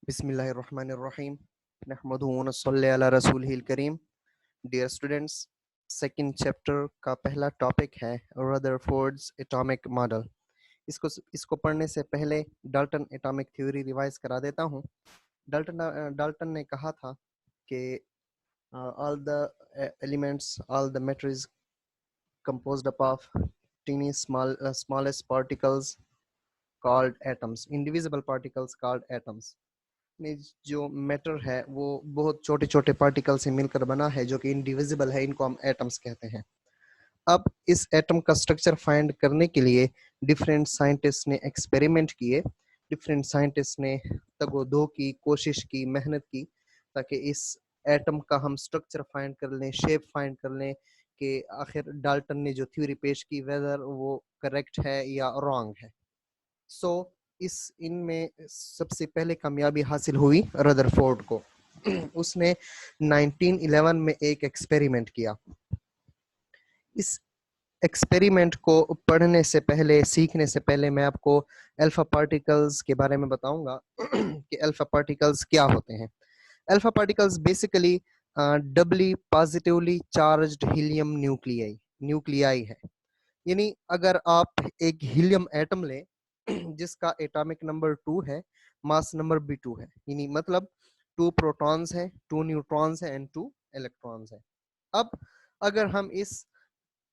बिस्मिल्लाहिर्रहमानिर्रहीम नहमदुहु व नसल्ली अला रसूलिहिल करीम। डियर स्टूडेंट्स, सेकंड चैप्टर का पहला टॉपिक है रदरफोर्ड्स एटॉमिक मॉडल। इसको इसको पढ़ने से पहले डाल्टन एटॉमिक थ्योरी रिवाइज करा देता हूँ। डाल्टन ने कहा था कि all the elements, all the matter is composed up of teeny smallest particles called atoms, indivisible particles called atoms। में जो मैटर है वो बहुत छोटे छोटे पार्टिकल से मिलकर बना है जो कि इंडिविजिबल है, इनको हम एटम्स कहते हैं। अब इस एटम का स्ट्रक्चर फाइंड करने के लिए डिफरेंट साइंटिस्ट ने एक्सपेरिमेंट किए, डिफरेंट साइंटिस्ट ने तगोदो की, कोशिश की, मेहनत की ताकि इस एटम का हम स्ट्रक्चर फाइंड कर लें, शेप फाइंड कर लें कि आखिर डाल्टन ने जो थ्योरी पेश की वेदर वो करेक्ट है या रॉन्ग है। सो इस इनमें सबसे पहले कामयाबी हासिल हुई रदरफोर्ड को। उसने 1911 में एक एक्सपेरिमेंट किया। इस एक्सपेरिमेंट को पढ़ने से पहले, सीखने से पहले मैं आपको अल्फा पार्टिकल्स के बारे में बताऊंगा कि अल्फा पार्टिकल्स क्या होते हैं। Alpha particles basically doubly positively charged helium nuclei है। यानी अगर आप एक हीलियम एटम लें जिसका एटॉमिक नंबर 2 है, मास नंबर भी 2 है, यानी मतलब 2 प्रोटॉन्स हैं, 2 न्यूट्रॉन्स हैं एंड 2 इलेक्ट्रॉन्स हैं। अब अगर हम इस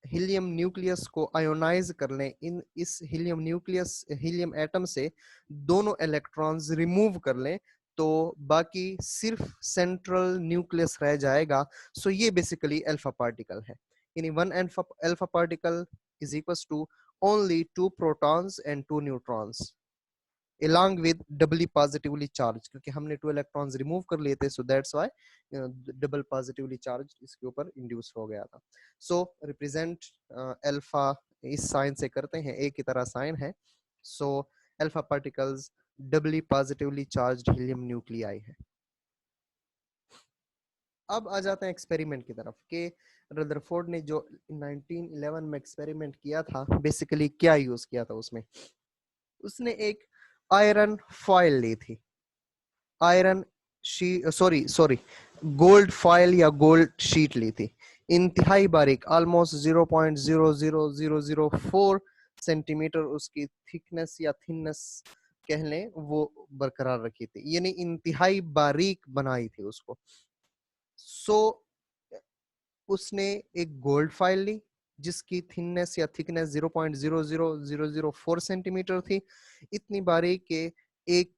हीलियम न्यूक्लियस को आयोनाइज कर लें, इस हीलियम एटम से दोनों इलेक्ट्रॉन्स रिमूव कर लें तो बाकी सिर्फ सेंट्रल न्यूक्लियस रह जाएगा। सो ये बेसिकली अल्फा पार्टिकल है। यानी one alpha particle is equals to only 2 protons and 2 neutrons along with doubly positively charged, क्योंकि हमने 2 इलेक्ट्रॉन्स रिमूव कर लिए थे, so that's why double positively charge इसके ऊपर इंड्यूस हो गया था। सो रिप्रेजेंट अल्फा इस साइन से करते हैं, एक ही तरह साइन है। So alpha particles doubly positively charged helium nuclei है। अब आ जाते हैं एक्सपेरिमेंट की तरफ कि रदरफोर्ड ने जो 1911 में एक्सपेरिमेंट किया था, बेसिकली क्या यूज किया था उसमें। उसने एक आयरन फॉयल ली थी, आयरन सॉरी गोल्ड फॉयल या गोल्ड शीट ली थी, इंतहाई बारीक, ऑलमोस्ट 0.00004 सेंटीमीटर उसकी थिकनेस या थिननेस कह लें, वो बरकरार रखी थी, यानी इंतहाई बारीक बनाई थी उसको। सो उसने एक गोल्ड फाइल ली जिसकी थिननेस या थिकनेस 0.00004 सेंटीमीटर थी, इतनी बारीक के एक,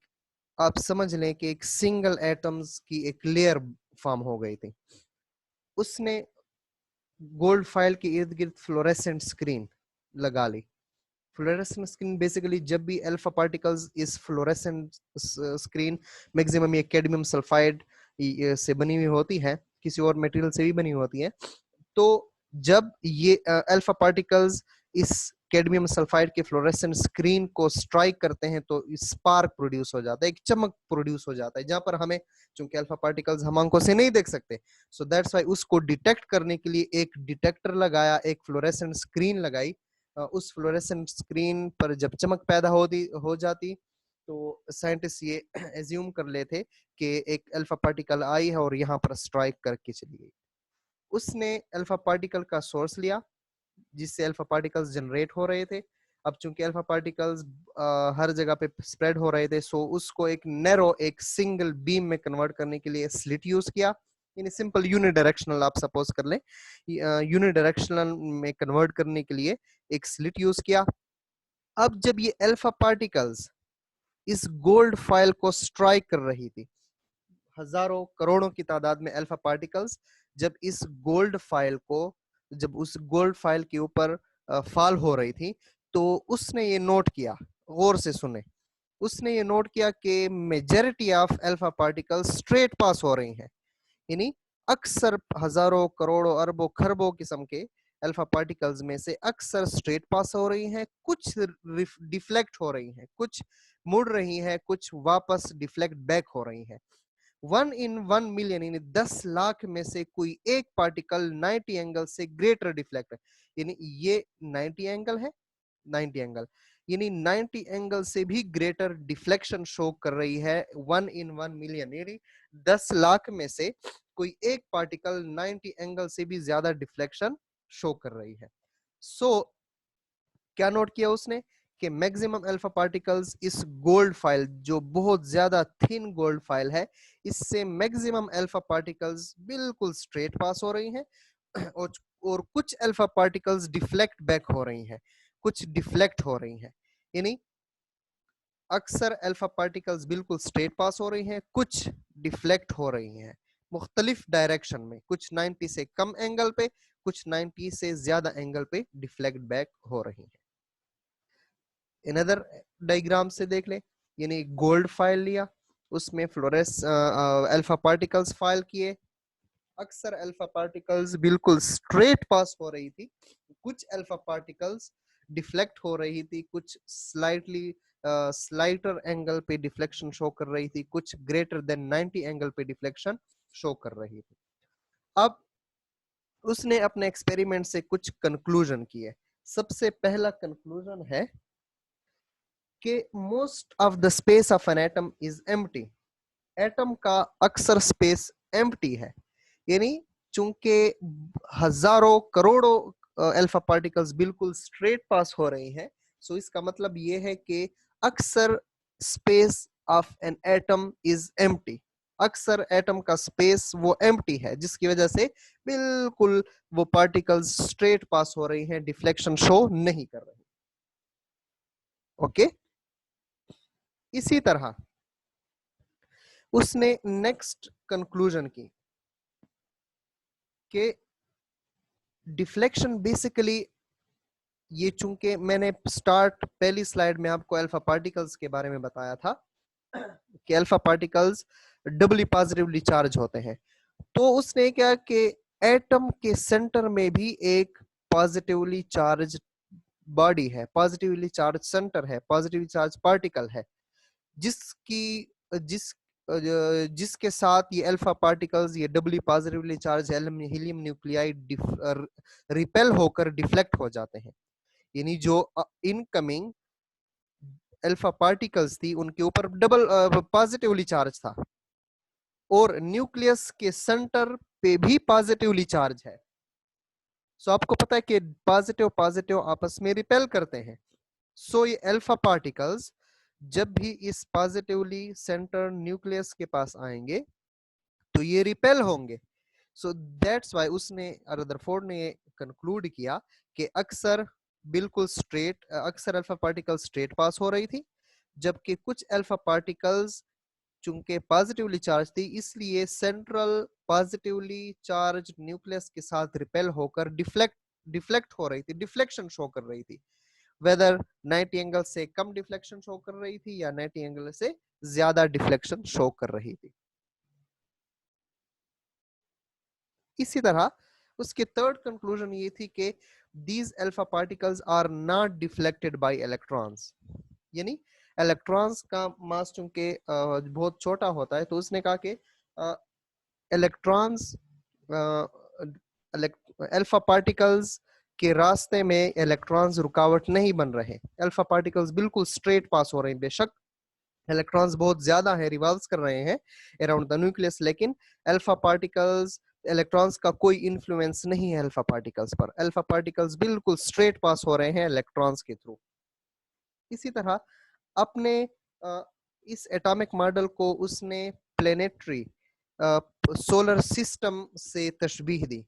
आप समझ लें कि एक सिंगल एटम्स की एक लेयर फॉर्म हो गई थी। उसने गोल्ड फाइल के इर्द गिर्द फ्लोरेसेंट स्क्रीन लगा ली। फ्लोरेसेंट स्क्रीन बेसिकली जब भी अल्फा पार्टिकल्स, इस फ्लोरेसेंट स्क्रीन मैक्सिमम ये कैडमियम सल्फाइड से बनी हुई होती है, किसी और मटेरियल से भी बनी हुई होती है। तो जब ये अल्फा पार्टिकल्स इस कैडमियम सल्फाइड के फ्लोरेसेंट स्क्रीन को स्ट्राइक करते हैं तो स्पार्क प्रोड्यूस हो जाता है, एक चमक प्रोड्यूस हो जाता है, जहां पर हमें, चूंकि अल्फा पार्टिकल्स हम आंखों से नहीं देख सकते, सो दैट्स व्हाई उसको डिटेक्ट करने के लिए एक डिटेक्टर लगाया, एक फ्लोरेसेंट स्क्रीन लगाई। उस फ्लोरेसेंट स्क्रीन पर जब चमक पैदा हो जाती तो साइंटिस्ट ये एज्यूम कर लेते कि एक अल्फा पार्टिकल आई है और यहाँ पर स्ट्राइक करके चली गई। उसने अल्फा पार्टिकल का सोर्स लिया जिससे अल्फा पार्टिकल्स जनरेट हो रहे थे। अब चूंकि अल्फा पार्टिकल्स हर जगह पे स्प्रेड हो रहे थे, सो उसको एक नैरो, एक सिंगल बीम में कन्वर्ट करने के लिए स्लिट यूज किया। यानी सिंपल यूनिडायरेक्शनल आप सपोज कर लें, यूनिडायरेक्शनल में कन्वर्ट करने के लिए एक स्लिट यूज किया। अब जब ये अल्फा पार्टिकल्स इस गोल्ड फाइल को स्ट्राइक कर रही थी, हजारों करोड़ों की तादाद में अल्फा पार्टिकल्स जब इस गोल्ड फाइल को, जब उस गोल्ड फाइल के ऊपर फॉल हो रही थी, तो उसने ये नोट किया, गौर से सुने, उसने ये नोट किया कि majority of alpha particles straight pass हो रही हैं। यानी अक्सर हजारों करोड़ों अरबों खरबों किस्म के अल्फा पार्टिकल्स में से अक्सर स्ट्रेट पास हो रही हैं, कुछ डिफ्लेक्ट हो रही हैं, कुछ मुड़ रही हैं, कुछ वापस डिफ्लेक्ट बैक हो रही हैं। 1 in 1 million, यानी 10 लाख में से कोई एक पार्टिकल 90 एंगल से ग्रेटर डिफ्लेक्ट है। यानी ये 90 एंगल है, 90 एंगल, यानी 90 एंगल से भी ग्रेटर डिफ्लेक्शन शो कर रही है 1 in 1 million, यानी 10 लाख में से कोई एक पार्टिकल 90 एंगल से भी ज्यादा डिफ्लेक्शन शो कर रही है। सो क्या नोट किया उसने कि मैक्सिमम अल्फा पार्टिकल्स इस गोल्ड फाइल, जो बहुत ज्यादा थिन गोल्ड फाइल है, इससे मैक्सिमम अल्फा पार्टिकल्स बिल्कुल स्ट्रेट पास हो रही हैं और कुछ अल्फा पार्टिकल्स डिफ्लेक्ट बैक हो रही हैं, कुछ डिफ्लेक्ट हो रही हैं। यानी अक्सर अल्फा पार्टिकल्स बिल्कुल स्ट्रेट पास हो रही हैं, कुछ डिफ्लेक्ट हो रही हैं मुख्तलिफ डायरेक्शन में, कुछ 90 से कम एंगल पे, कुछ 90 से ज्यादा एंगल पे डिफ्लेक्ट बैक हो रही हैं। अनदर डायग्राम से देख ले, यानी गोल्ड फाइल लिया, उसमें फ्लोरेस अल्फा पार्टिकल्स फाइल किए, अक्सर अल्फा पार्टिकल्स बिल्कुल स्ट्रेट पास हो रही थी, कुछ अल्फा पार्टिकल्स डिफ्लेक्ट हो रही थी, कुछ स्लाइटर एंगल पे डिफ्लेक्शन शो कर रही थी, कुछ ग्रेटर देन 90 एंगल पे डिफ्लेक्शन शो कर रही थी। अब उसने अपने एक्सपेरिमेंट से कुछ कंक्लूजन किए। सबसे पहला कंक्लूजन है कि most of the space of an atom is empty. Atom का अक्सर स्पेस एम्प्टी है, यानी चूंकि हजारों करोड़ों अल्फा पार्टिकल्स बिल्कुल स्ट्रेट पास हो रही हैं, सो इसका मतलब ये है कि अक्सर space of an atom is empty. अक्सर एटम का स्पेस वो एम्प्टी है, जिसकी वजह से बिल्कुल वो पार्टिकल्स स्ट्रेट पास हो रही हैं, डिफ्लेक्शन शो नहीं कर रही। ओके, इसी तरह उसने नेक्स्ट कंक्लूजन की कि डिफ्लेक्शन बेसिकली, ये चूंकि मैंने स्टार्ट पहली स्लाइड में आपको अल्फा पार्टिकल्स के बारे में बताया था कि alpha particles doubly positively charge होते हैं, तो उसने क्या कि एटम के सेंटर में भी एक पॉजिटिवली चार्ज बॉडी है, पॉजिटिवली चार्ज सेंटर है, पॉजिटिवली चार्ज पार्टिकल है, जिसकी जिस जिसके साथ ये अल्फा पार्टिकल्स, ये doubly positively charge helium nuclei repel होकर डिफ्लेक्ट हो जाते हैं। यानी जो इनकमिंग अल्फा पार्टिकल्स थी उनके ऊपर डबल पॉजिटिवली चार्ज था, और न्यूक्लियस के सेंटर पे भी पॉजिटिवली चार्ज है। सो आपको पता है कि पॉजिटिव पॉजिटिव आपस में रिपेल करते हैं। सो ये अल्फा पार्टिकल्स जब भी इस पॉजिटिवली सेंटर न्यूक्लियस के पास आएंगे तो ये रिपेल होंगे। सो दैट्स व्हाई उसने, रदरफोर्ड ने कंक्लूड किया कि अक्सर बिल्कुल स्ट्रेट, अक्सर अल्फा पार्टिकल स्ट्रेट पास हो रही थी, जबकि कुछ अल्फा पार्टिकल्स चूंकि पॉजिटिवली चार्ज थी, इसलिए सेंट्रल पॉजिटिवली चार्ज न्यूक्लियस के साथ रिपेल होकर डिफ्लेक्ट हो रही थी, डिफ्लेक्शन शो कर रही थी, वेदर 90 एंगल से कम डिफ्लेक्शन शो कर रही थी या 90 एंगल से ज्यादा डिफ्लेक्शन शो कर रही थी। इसी तरह उसके थर्ड कंक्लूजन ये थी कि these alpha particles are not deflected by electrons। यानी इलेक्ट्रॉन्स का मास चूंकि बहुत छोटा होता है, तो उसने कहा कि इलेक्ट्रॉन्स, अल्फा पार्टिकल्स के रास्ते में इलेक्ट्रॉन्स रुकावट नहीं बन रहे, अल्फा पार्टिकल्स बिल्कुल स्ट्रेट पास हो रहे हैं। बेशक इलेक्ट्रॉन्स बहुत ज्यादा है, रिवॉल्व कर रहे हैं अराउंड द न्यूक्लियस, लेकिन अल्फा पार्टिकल्स, इलेक्ट्रॉन्स का कोई इन्फ्लुएंस नहीं है अल्फा पार्टिकल्स पर, अल्फा पार्टिकल्स बिल्कुल स्ट्रेट पास हो रहे हैं इलेक्ट्रॉन्स के थ्रू। इसी तरह अपने इस एटॉमिक मॉडल को उसने प्लेनेटरी सोलर सिस्टम से तशबीह दी।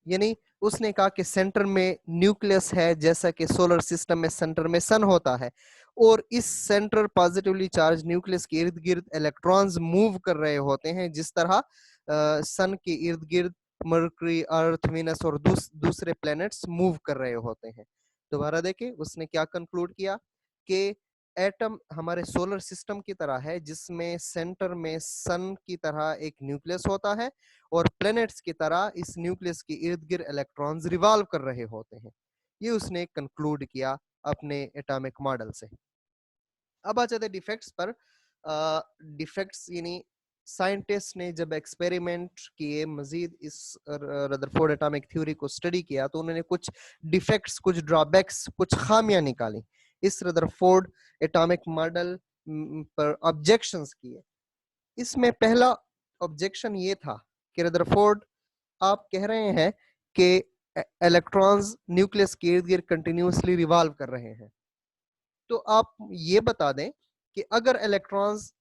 यानी उसने कहा कि सेंटर में न्यूक्लियस है, जैसा कि सोलर सिस्टम में सेंटर में सन होता है, और इस सेंटर पॉजिटिवली चार्ज न्यूक्लियस के इर्द गिर्द इलेक्ट्रॉन्स मूव कर रहे होते हैं, जिस तरह सन के इर्द गिर्द मर्करी, अर्थ, वीनस और दूसरे प्लैनेट्स मूव कर रहे होते हैं। दोबारा देखें, उसने क्या कंक्लूड किया कि एटम हमारे सोलर सिस्टम की तरह है, जिसमें सेंटर में सन की तरह एक न्यूक्लियस होता है, और प्लैनेट्स की तरह इस न्यूक्लियस के इर्द गिर्द इलेक्ट्रॉन्स रिवॉल्व कर रहे होते हैं। ये उसने कंक्लूड किया अपने एटॉमिक मॉडल से। अब आ जाते डिफेक्ट्स पर। डिफेक्ट्स यानी साइंटिस्ट ने जब एक्सपेरिमेंट किए, मजीद इस रदरफोर्ड एटॉमिक थ्योरी को स्टडी किया, तो उन्होंने कुछ डिफेक्ट्स, कुछ ड्रॉबैक्स, कुछ खामियां निकाली इस रदरफोर्ड एटॉमिक मॉडल पर ऑब्जेक्शंस किए। इसमें पहला ऑब्जेक्शन ये था कि रदरफोर्ड, आप कह रहे हैं कि इलेक्ट्रॉन्स न्यूक्लियस के इर्द गिर्द कंटिन्यूसली रिवॉल्व कर रहे हैं, तो आप ये बता दें कि अगर इलेक्ट्रॉन्स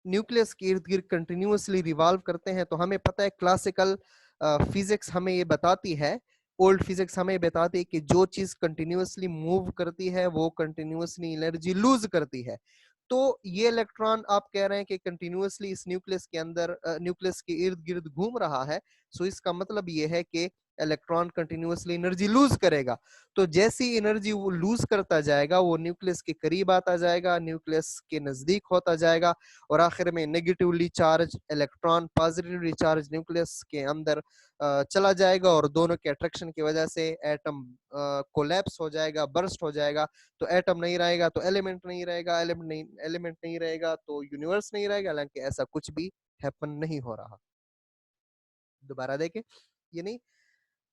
न्यूक्लियस के इर्द गिर्द कंटिन्यूसली रिवॉल्व करते हैं, तो हमें पता है क्लासिकल फिजिक्स हमें ये बताती है, ओल्ड फिजिक्स हमें बताती है कि जो चीज कंटिन्यूसली मूव करती है वो कंटिन्यूसली एनर्जी लूज करती है। तो ये इलेक्ट्रॉन आप कह रहे हैं कि कंटिन्यूसली इस न्यूक्लियस के अंदर, न्यूक्लियस के इर्द गिर्द घूम रहा है, सो इसका मतलब ये है कि इलेक्ट्रॉन कंटिन्यूसली एनर्जी लूज करेगा। तो जैसी एनर्जी वो लूज करता जाएगा, वो न्यूक्लियस के करीब आता जाएगा, न्यूक्लियस के नजदीक होता जाएगा, और आखिर में negatively charge electron positively charge nucleus के अंदर चला जाएगा, और दोनों के अट्रैक्शन की वजह से एटम कोलैप्स हो जाएगा, बर्स्ट हो जाएगा। तो एटम नहीं रहेगा तो एलिमेंट नहीं रहेगा, एलिमेंट नहीं रहेगा तो यूनिवर्स नहीं रहेगा। हालांकि ऐसा कुछ भी हैपन नहीं हो रहा। दोबारा देखें, ये नहीं,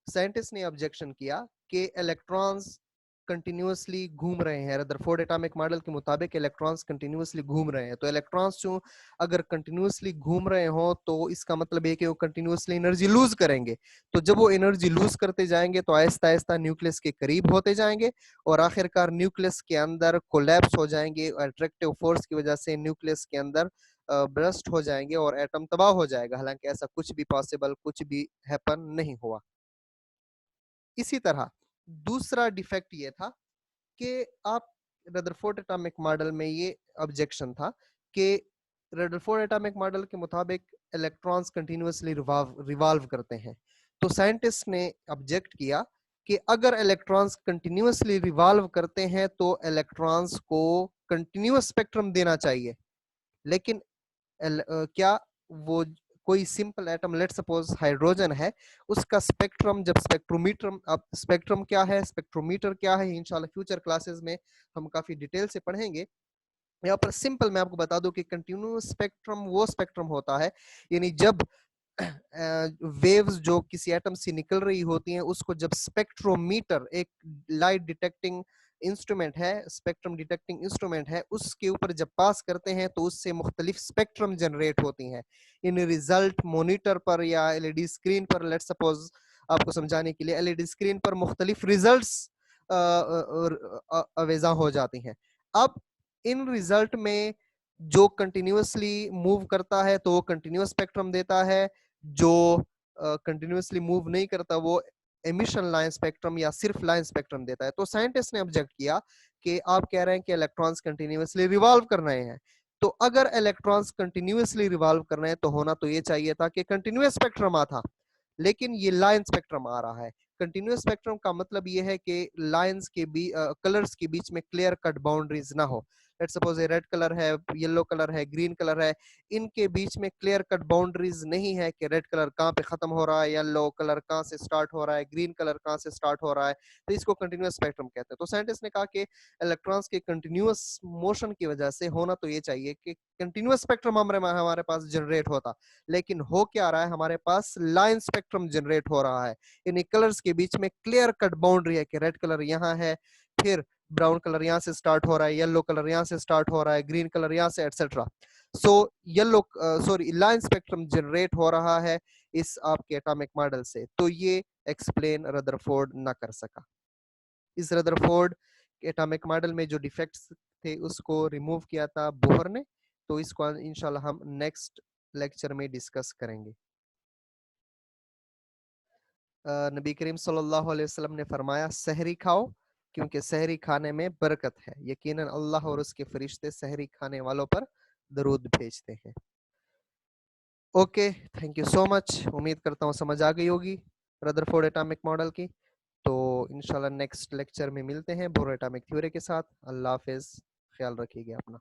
साइंटिस्ट ने ऑब्जेक्शन किया कि इलेक्ट्रॉन्स कंटिन्यूअसली घूम रहे हैं। रदरफोर्ड एटॉमिक मॉडल के मुताबिक इलेक्ट्रॉन्स कंटिन्यूअसली घूम रहे हैं, तो इलेक्ट्रॉन्स जो अगर कंटिन्यूअसली घूम रहे हो तो इसका मतलब है कि वो कंटिन्यूअसली एनर्जी लूज करेंगे। तो जब वो एनर्जी लूज करते जाएंगे तो आहिस्ता आहिस्ता न्यूक्लियस के करीब होते जाएंगे, और आखिरकार न्यूक्लियस के अंदर कोलैप्स हो जाएंगे, अट्रैक्टिव फोर्स की वजह से न्यूक्लियस के अंदर ब्रस्ट हो जाएंगे और एटम तबाह हो जाएगा। हालांकि ऐसा कुछ भी पॉसिबल, कुछ भी हैपन नहीं हुआ। इसी तरह दूसरा डिफेक्ट ये था कि आप, रदरफोर्ड एटॉमिक मॉडल में ये ऑब्जेक्शन था कि रदरफोर्ड एटॉमिक मॉडल के मुताबिक इलेक्ट्रॉन्स कंटिन्यूअसली रिवॉल्व करते हैं। तो साइंटिस्ट ने ऑब्जेक्ट किया कि अगर इलेक्ट्रॉन्स कंटिन्यूअसली रिवॉल्व करते हैं तो इलेक्ट्रॉन्स को कंटिन्यूअस स्पेक्ट्रम देना चाहिए। लेकिन क्या वो कोई simple atom, let suppose hydrogen है, उसका स्पेक्ट्रम, जब स्पेक्ट्रोमीटर, अब स्पेक्ट्रम क्या है, स्पेक्ट्रोमीटर क्या है, इंशाल्लाह फ्यूचर क्लासेस में हम काफी डिटेल से पढ़ेंगे। यहाँ पर सिंपल मैं आपको बता दूं कि कंटिन्यूअस स्पेक्ट्रम वो स्पेक्ट्रम होता है, यानी जब वेव्स जो किसी एटम से निकल रही होती हैं, उसको जब स्पेक्ट्रोमीटर, एक लाइट डिटेक्टिंग इंस्ट्रूमेंट है, स्पेक्ट्रम डिटेक्टिंग इंस्ट्रूमेंट है, उसके ऊपर जब पास करते हैं तो उससे मुख्तलिफ स्पेक्ट्रम जनरेट होती हैं। इन रिजल्ट मॉनिटर पर या एलईडी स्क्रीन पर, लेट सपोज आपको समझाने के लिए, एलईडी स्क्रीन पर मुख्तलिफ रिजल्ट्स अवेजा हो जाती हैं। अब इन रिजल्ट में जो कंटिन्यूअसली मूव करता है तो वो कंटिन्यूअस स्पेक्ट्रम देता है, जो कंटिन्यूअसली मूव नहीं करता वो एमिशन लाइन स्पेक्ट्रम या सिर्फ लाइन स्पेक्ट्रम देता है। तो साइंटिस्ट ने ऑब्जेक्ट किया कि आप कह रहे हैं कि इलेक्ट्रॉन्स कंटिन्यूअसली रिवॉल्व कर रहे हैं, तो अगर इलेक्ट्रॉन्स कंटिन्यूअसली रिवॉल्व कर रहे हैं तो होना तो ये चाहिए था कि कंटिन्यूअस स्पेक्ट्रम आता, लेकिन ये लाइन स्पेक्ट्रम आ रहा है। कंटिन्यूअस स्पेक्ट्रम का मतलब ये है कि लाइंस के कलर्स के बीच में क्लियर कट बाउंड्रीज ना हो। लेट सपोज ये रेड कलर है, येलो कलर है, ग्रीन कलर है, इनके बीच में क्लियर कट बाउंड्रीज नहीं है कि रेड कलर कहाँ पे खत्म हो रहा है, येलो कलर कहाँ से स्टार्ट हो रहा है, ग्रीन कलर कहाँ से स्टार्ट हो रहा है। तो इसको कंटिन्यूअस स्पेक्ट्रम कहते हैं। तो साइंटिस्ट ने कहा कि इलेक्ट्रॉन्स के कंटिन्यूअस मोशन की वजह से होना तो ये चाहिए कि कंटिन्यूअस स्पेक्ट्रम हमारे पास जनरेट होता, लेकिन हो क्या रहा है, हमारे पास लाइन स्पेक्ट्रम जनरेट हो रहा है। इन कलर्स के बीच में क्लियर कट बाउंड्री है कि रेड कलर यहाँ है, फिर ब्राउन कलर यहाँ से स्टार्ट हो रहा है, येलो कलर यहाँ से स्टार्ट हो रहा है, ग्रीन कलर यहाँ से, etcetera. So line spectrum generate हो रहा है इस आपके एटॉमिक मॉडल से। तो ये एक्सप्लेन रदरफोर्ड ना कर सका। इस रदरफोर्ड एटॉमिक मॉडल में जो डिफेक्ट्स थे उसको रिमूव किया था बोहर ने। तो इसको इंशाल्लाह हम नेक्स्ट लेक्चर में डिस्कस करेंगे। नबी करीम सल्लल्लाहु अलैहि वसल्लम ने फरमाया, सहरी खाओ क्योंकि सहरी खाने में बरकत है, यकीनन अल्लाह और उसके फरिश्ते सहरी खाने वालों पर दरूद भेजते हैं। Okay, thank you so much. उम्मीद करता हूँ समझ आ गई होगी रदरफोर्ड एटॉमिक मॉडल की। तो इंशाल्लाह नेक्स्ट लेक्चर में मिलते हैं बोहर एटॉमिक थ्योरी के साथ। अल्लाह हाफिज, ख्याल रखिएगा अपना।